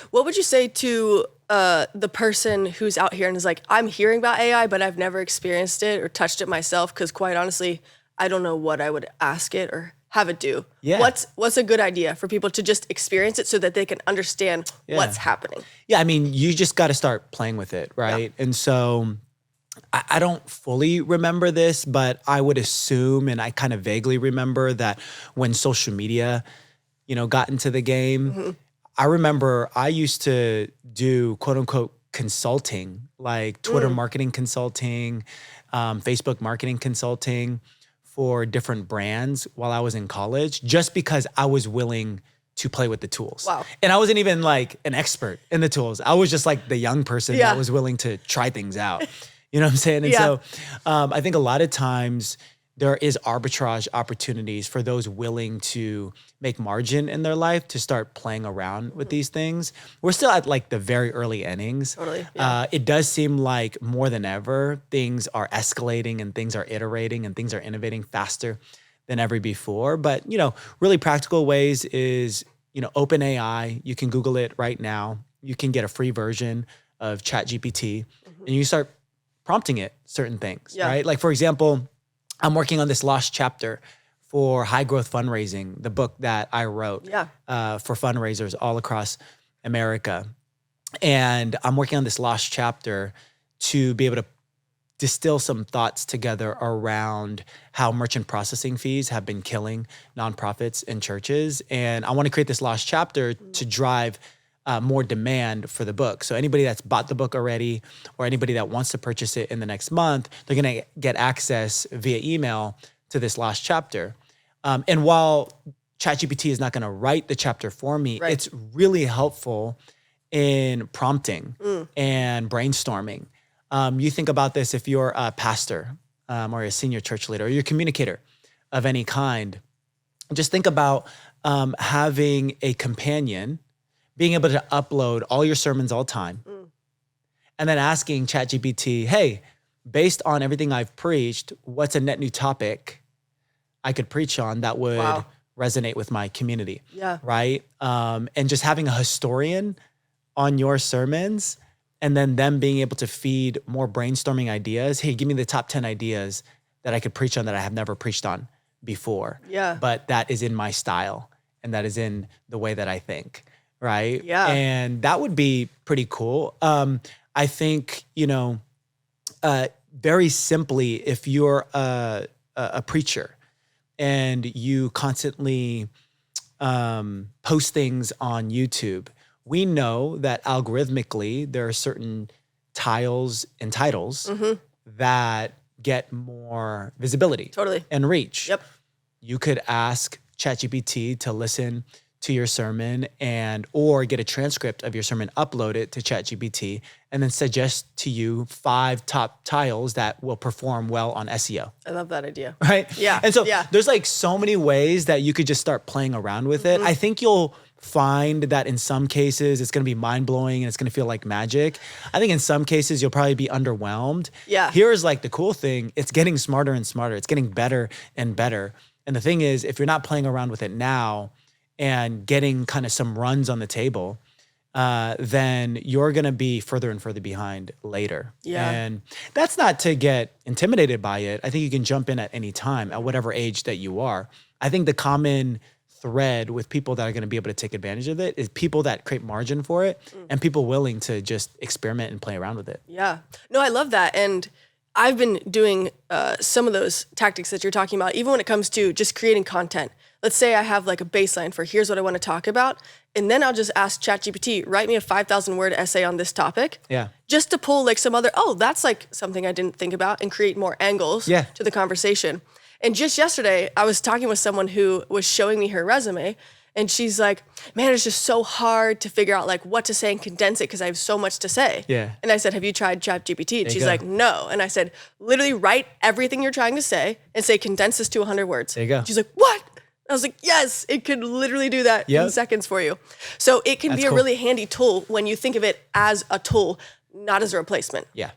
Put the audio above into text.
What would you say to the person who's out here and is like, I'm hearing about AI, but I've never experienced it or touched it myself? Because quite honestly, I don't know what I would ask it or have it do. Yeah. What's a good idea for people to just experience it so that they can understand what's happening? Yeah, I mean, you just got to start playing with it, right? And so I don't fully remember this, but I would assume, and I kind of vaguely remember that when social media, got into the game, I remember I used to do quote unquote consulting, like Twitter marketing consulting, Facebook marketing consulting for different brands while I was in college, just because I was willing to play with the tools. Wow. And I wasn't even like an expert in the tools. I was just like the young person that was willing to try things out. You know what I'm saying? And so I think a lot of times there is arbitrage opportunities for those willing to make margin in their life to start playing around with these things. We're still at like the very early innings. Totally. Yeah. It does seem like more than ever, things are escalating and things are iterating and things are innovating faster than ever before. But, really practical ways is, OpenAI. You can Google it right now. You can get a free version of ChatGPT and you start prompting it certain things, right? Like, for example, I'm working on this lost chapter for high growth fundraising, the book that I wrote for fundraisers all across America. And I'm working on this lost chapter to be able to distill some thoughts together around how merchant processing fees have been killing nonprofits and churches. And I want to create this lost chapter to drive more demand for the book. So anybody that's bought the book already or anybody that wants to purchase it in the next month, they're going to get access via email to this last chapter. And while ChatGPT is not going to write the chapter for me, it's really helpful in prompting and brainstorming. You think about this if you're a pastor or a senior church leader or you're a communicator of any kind. Just think about having a companion being able to upload all your sermons all the time, and then asking ChatGPT, hey, based on everything I've preached, what's a net new topic I could preach on that would resonate with my community, right? And just having a historian on your sermons and then them being able to feed more brainstorming ideas. Hey, give me the top 10 ideas that I could preach on that I have never preached on before, but that is in my style and that is in the way that I think. Right. Yeah. And that would be pretty cool. I think, very simply, if you're a preacher and you constantly post things on YouTube, we know that algorithmically there are certain tiles and titles that get more visibility and reach. Yep. You could ask ChatGPT to listen to your sermon or get a transcript of your sermon, upload it to ChatGPT, and then suggest to you 5 top tiles that will perform well on SEO. I love that idea. Right? Yeah. And so there's like so many ways that you could just start playing around with it. I think you'll find that in some cases it's going to be mind-blowing and it's going to feel like magic. I think in some cases you'll probably be underwhelmed. Yeah. Here's like the cool thing. It's getting smarter and smarter. It's getting better and better. And the thing is, if you're not playing around with it now, and getting kind of some runs on the table, then you're going to be further and further behind later. Yeah. And that's not to get intimidated by it. I think you can jump in at any time, at whatever age that you are. I think the common thread with people that are going to be able to take advantage of it is people that create margin for it and people willing to just experiment and play around with it. Yeah. No, I love that. And I've been doing some of those tactics that you're talking about, even when it comes to just creating content. Let's say I have like a baseline for here's what I want to talk about. And then I'll just ask ChatGPT, write me a 5,000 word essay on this topic. Yeah. Just to pull like some other, that's like something I didn't think about and create more angles to the conversation. And just yesterday, I was talking with someone who was showing me her resume and she's like, man, it's just so hard to figure out like what to say and condense it because I have so much to say. Yeah. And I said, have you tried ChatGPT? And she's like, no. And I said, literally write everything you're trying to say and say, condense this to 100 words. There you go. She's like, what? I was like, yes, it could literally do that in seconds for you. So it can be a really handy tool when you think of it as a tool, not as a replacement. Yeah.